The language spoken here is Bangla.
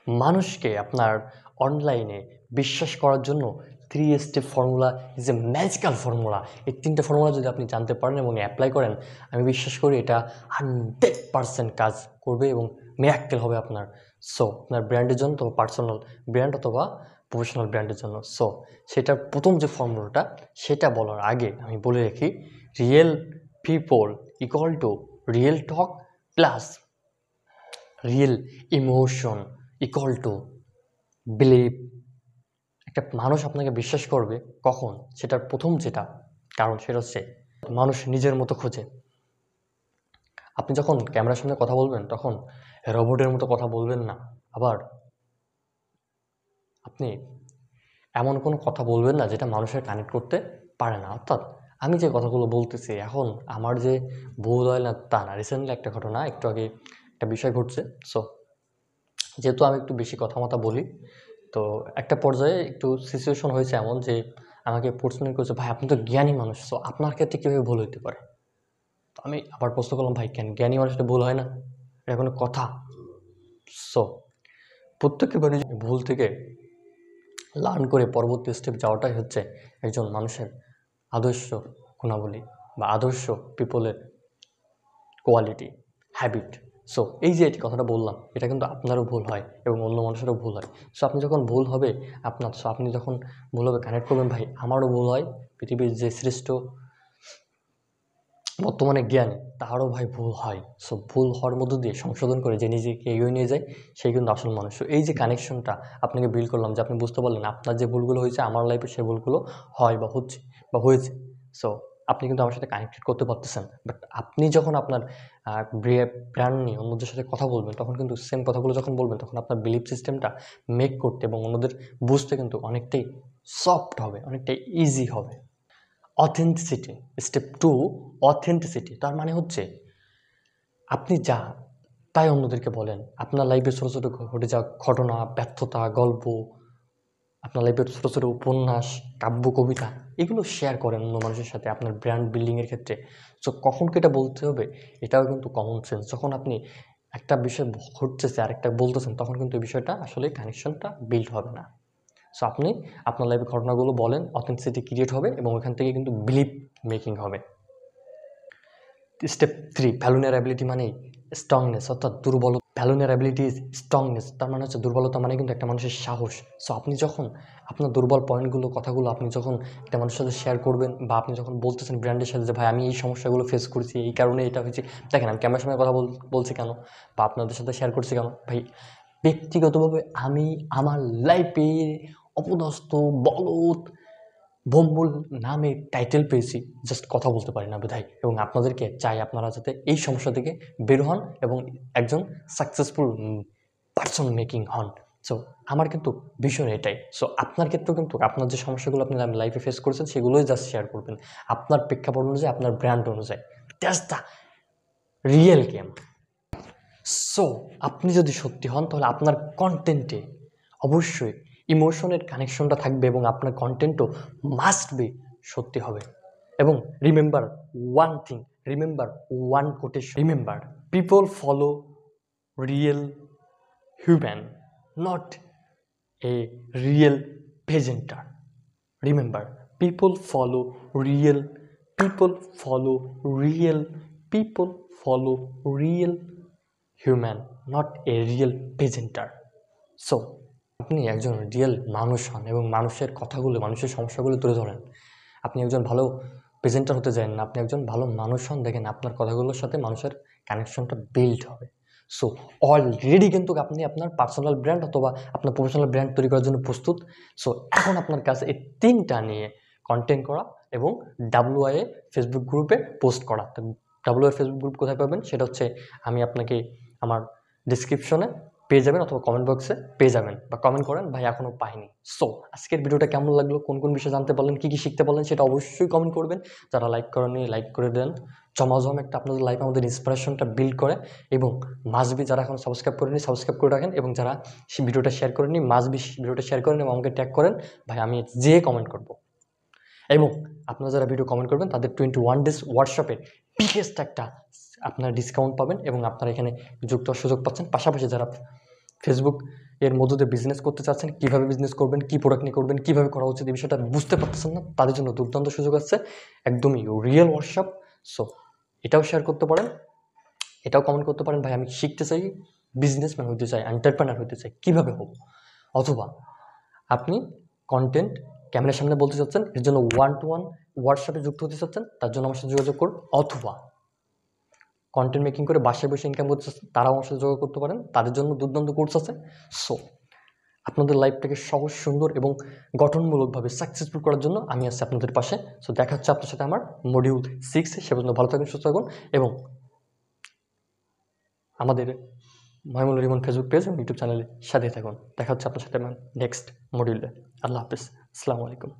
মানুষকে আপনার অনলাইনে বিশ্বাস করার জন্য 3 step formula is a magical formula. এই 3টে ফর্মুলা যদি আপনি জানতে পারেন এবং অ্যাপ্লাই করেন, আমি বিশ্বাস করি এটা 100% কাজ করবে এবং মিরাক্কেল হবে আপনার। সো আপনার ব্র্যান্ডের জন্য, অথবা পার্সোনাল ব্র্যান্ড অথবা প্রফেশনাল ব্র্যান্ডের জন্য। সো সেটার প্রথম যে ফর্মুলাটা, সেটা বলার আগে আমি বলে রাখি, real people equal to real talk plus real emotion equal to believe. একটা মানুষ আপনাকে বিশ্বাস করবে কখন, সেটার প্রথম যেটা কারণ সেটা হচ্ছে মানুষ নিজের মতো খোঁজে। আপনি যখন ক্যামেরার সামনে কথা বলবেন তখন রোবটের মতো কথা বলবেন না। আবার আপনি এমন কোনো কথা বলবেন না যেটা মানুষের কানেক্ট করতে পারে না। অর্থাৎ আমি যে কথাগুলো বলতেছি এখন আমার যে বোধ হয় না তা না। রিসেন্টলি একটা ঘটনা, একটু আগে একটা বিষয় ঘটছে। সো যেহেতু আমি একটু বেশি কথা বলি, তো একটা পর্যায়ে একটু সিচুয়েশন হয়েছে এমন যে আমাকে প্রশ্ন করেছে, ভাই আপনি তো জ্ঞানী মানুষ, সো আপনার ক্ষেত্রে কীভাবে ভুল হইতে পারে? তো আমি আবার প্রশ্ন করলাম, ভাই কেন জ্ঞানী মানুষটা ভুল হয় না? এটা কোনো কথা? সো প্রত্যেকের বাড়ি ভুল থেকে লার্ন করে পরবর্তী স্টেপ যাওয়াটাই হচ্ছে একজন মানুষের আদর্শ গুণাবলী বা আদর্শ পিপলের কোয়ালিটি, হ্যাবিট। সো এই যে কথাটা বললাম, এটা কিন্তু আপনারও ভুল হয় এবং অন্য মানুষেরও ভুল হয়। সো আপনি যখন ভুল হবে আপনার, সো আপনি যখন ভুল হবে কানেক্ট করবেন, ভাই আমারও ভুল হয়, পৃথিবীর যে শ্রেষ্ঠ বর্তমানে জ্ঞানী তাহারও ভাই ভুল হয়। সো ভুল হওয়ার মধ্য দিয়ে সংশোধন করে যে নিজেকে এগিয়ে নিয়ে যায়, সেই কিন্তু আসল মানুষ। সো এই যে কানেকশনটা আপনাকে বিল্ড করলাম, যে আপনি বুঝতে পারলেন আপনার যে ভুলগুলো হয়েছে আমার লাইফে সেই ভুলগুলো হয় বা হচ্ছে বা হয়েছে। সো আপনি কিন্তু আমার সাথে কানেক্টেড করতে পারতেছেন। বাট আপনি যখন আপনার ব্র্যান্ড নিয়ে অন্যদের সাথে কথা বলবেন, তখন কিন্তু সেম কথাগুলো যখন বলবেন, তখন আপনার বিলিফ সিস্টেমটা মেক করতে এবং অন্যদের বুঝতে কিন্তু অনেকটাই সফট হবে, অনেকটাই ইজি হবে। Authenticity, step 2, authenticity. তার মানে হচ্ছে আপনি যা তাই অন্যদেরকে বলেন। আপনার লাইফে ছোটো ছোটো ঘটে যাওয়া ঘটনা, ব্যর্থতা, গল্প, আপনার লাইফের ছোটো ছোটো উপন্যাস, কাব্য, কবিতা, এগুলো শেয়ার করেন অন্য মানুষের সাথে আপনার ব্র্যান্ড বিল্ডিংয়ের ক্ষেত্রে। সো কখন কেটা বলতে হবে, এটাও কিন্তু কমন সেন্স। যখন আপনি একটা বিষয় ঘটতেছে আরেকটা বলতেছেন, তখন কিন্তু এই বিষয়টা আসলে কানেকশনটা বিল্ড হবে না। সো আপনি আপনার লাইফের ঘটনাগুলো বলেন, অথেন্টিসিটি ক্রিয়েট হবে এবং ওখান থেকে কিন্তু বিলিভ মেকিং হবে। স্টেপ 3, ভ্যালুনারেবিলিটি মানেই স্ট্রংনেস, অর্থাৎ দুর্বলতা। ভ্যালুনারেবিলিটি ইজ স্ট্রংনেস, তার মানে হচ্ছে দুর্বলতা মানে কিন্তু একটা মানুষের সাহস। সো আপনি যখন আপনার দুর্বল পয়েন্টগুলো, কথাগুলো আপনি যখন একটা মানুষের সাথে শেয়ার করবেন, বা আপনি যখন বলতেছেন ব্র্যান্ডের সাথে যে ভাই আমি এই সমস্যাগুলো ফেস করেছি, এই কারণে এটা হয়েছে, দেখেন আমি ক্যামেরার সামনে কথা বলছি কেন, বা আপনাদের সাথে শেয়ার করছি কেন, ভাই ব্যক্তিগতভাবে আমি আমার লাইফে অপদস্থ, বলদ, ভম্বল নামে টাইটেল পেয়েছি, জাস্ট কথা বলতে পারি না বোধহয়। এবং আপনাদেরকে চাই আপনারা যাতে এই সমস্যা থেকে বের হন এবং একজন সাকসেসফুল পার্সন মেকিং হন। সো আমার কিন্তু ভীষণ এটাই। সো আপনার ক্ষেত্রেও কিন্তু আপনার যে সমস্যাগুলো আপনি লাইফে ফেস করেছেন সেগুলোই জাস্ট শেয়ার করবেন আপনার প্রেক্ষাপট অনুযায়ী, আপনার ব্র্যান্ড অনুযায়ী। That's the real game. So আপনি যদি সত্যি হন, তাহলে আপনার কন্টেন্টে অবশ্যই ইমোশনের কানেকশনটা থাকবে এবং আপনার কন্টেন্টও মাস্ট বি সত্যি হবে। এবং remember one thing, remember one quotation, remember people follow real human, not a real presenter. Remember, people follow real, people follow real, people follow real human, not a real presenter. So আপনি একজন রিয়েল মানুষ হন এবং মানুষের কথাগুলো, মানুষের সমস্যাগুলো তুলে ধরেন। আপনি একজন ভালো প্রেজেন্টার হতে চান না, আপনি একজন ভালো মানুষ হন। দেখেন আপনার কথাগুলোর সাথে মানুষের কানেকশনটা বিল্ড হবে। সো অলরেডি কিন্তু আপনি আপনার পার্সোনাল ব্র্যান্ড অথবা আপনার প্রফেশনাল ব্র্যান্ড তৈরি করার জন্য প্রস্তুত। সো এখন আপনার কাছে এই 3টা নিয়ে কন্টেন্ট করা এবং WI ফেসবুক গ্রুপে পোস্ট করা। WI ফেসবুক গ্রুপ কোথায় পাবেন, সেটা হচ্ছে আমি আপনাকে আমার ডিসক্রিপশনে পেয়ে যাবেন অথবা কমেন্ট বক্সে পেয়ে যাবেন, বা কমেন্ট করেন ভাই এখনও পাইনি। সো আজকের ভিডিওটা কেমন লাগলো, কোন কোন বিষয় জানতে পারলেন, কী কী শিখতে পারলেন, সেটা অবশ্যই কমেন্ট করবেন। যারা লাইক করেননি লাইক করে দেন। জমাজম একটা আপনাদের লাইফে আমাদের ইন্সপিরেশনটা বিল্ড করে। এবং মাসবি যারা এখন সাবস্ক্রাইব করেনি সাবস্ক্রাইব করে রাখেন, এবং যারা ভিডিওটা শেয়ার করেননি মাসবি ভিডিওটা শেয়ার করেন এবং আমাকে ট্যাগ করেন, ভাই আমি যে কমেন্ট করব। এবং আপনারা যারা ভিডিও কমেন্ট করবেন তাদের 21 ডেজ ওয়ার্কশপের বিগেস্ট একটা আপনারা ডিসকাউন্ট পাবেন এবং আপনারা এখানে যুক্ত সুযোগ পাচ্ছেন। পাশাপাশি যারা ফেসবুক এর মধ্য দিয়ে বিজনেস করতে চাচ্ছেন, কীভাবে বিজনেস করবেন, কী প্রোডাক্ট নিয়ে করবেন, কীভাবে করা উচিত, এই বিষয়টা বুঝতে পারতেছেন না, তাদের জন্য দুর্দান্ত সুযোগ আছে, একদমই রিয়েল ওয়ার্কশপ। সো এটাও শেয়ার করতে পারেন, এটাও কমেন্ট করতে পারেন, ভাই আমি শিখতে চাই, বিজনেসম্যান হতে চাই, এন্টারপ্রেনার হতে চাই, কীভাবে হব। অথবা আপনি কন্টেন্ট ক্যামেরার সামনে বলতে চাচ্ছেন, এর জন্য 1-to-1 ওয়ার্কশপে যুক্ত হতে চাচ্ছেন, তার জন্য আমার সাথে যোগাযোগ করুন। অথবা কন্টেন্ট মেকিং করে বাসায় বসে ইনকাম করতে চাচ্ছেন, তারাও আমার সাথে যোগাযোগ করতে পারেন, তাদের জন্য দুর্দান্ত কোর্স আছে। সো আপনাদের লাইফটাকে সহজ, সুন্দর এবং গঠনমূলকভাবে সাকসেসফুল করার জন্য আমি আছি আপনাদের পাশে। সো দেখা হচ্ছে আপনার সাথে আমার মডিউল 6, সে পর্যন্ত ভালো থাকুন, সুস্থ থাকুন এবং আমাদের মহিমুল রিমন ফেসবুক পেজ এবং ইউটিউব চ্যানেলের সাথে থাকুন। দেখা হচ্ছে আপনার সাথে আমার নেক্সট মডিউলে। আল্লাহ হাফিজ, আসসালামু আলাইকুম।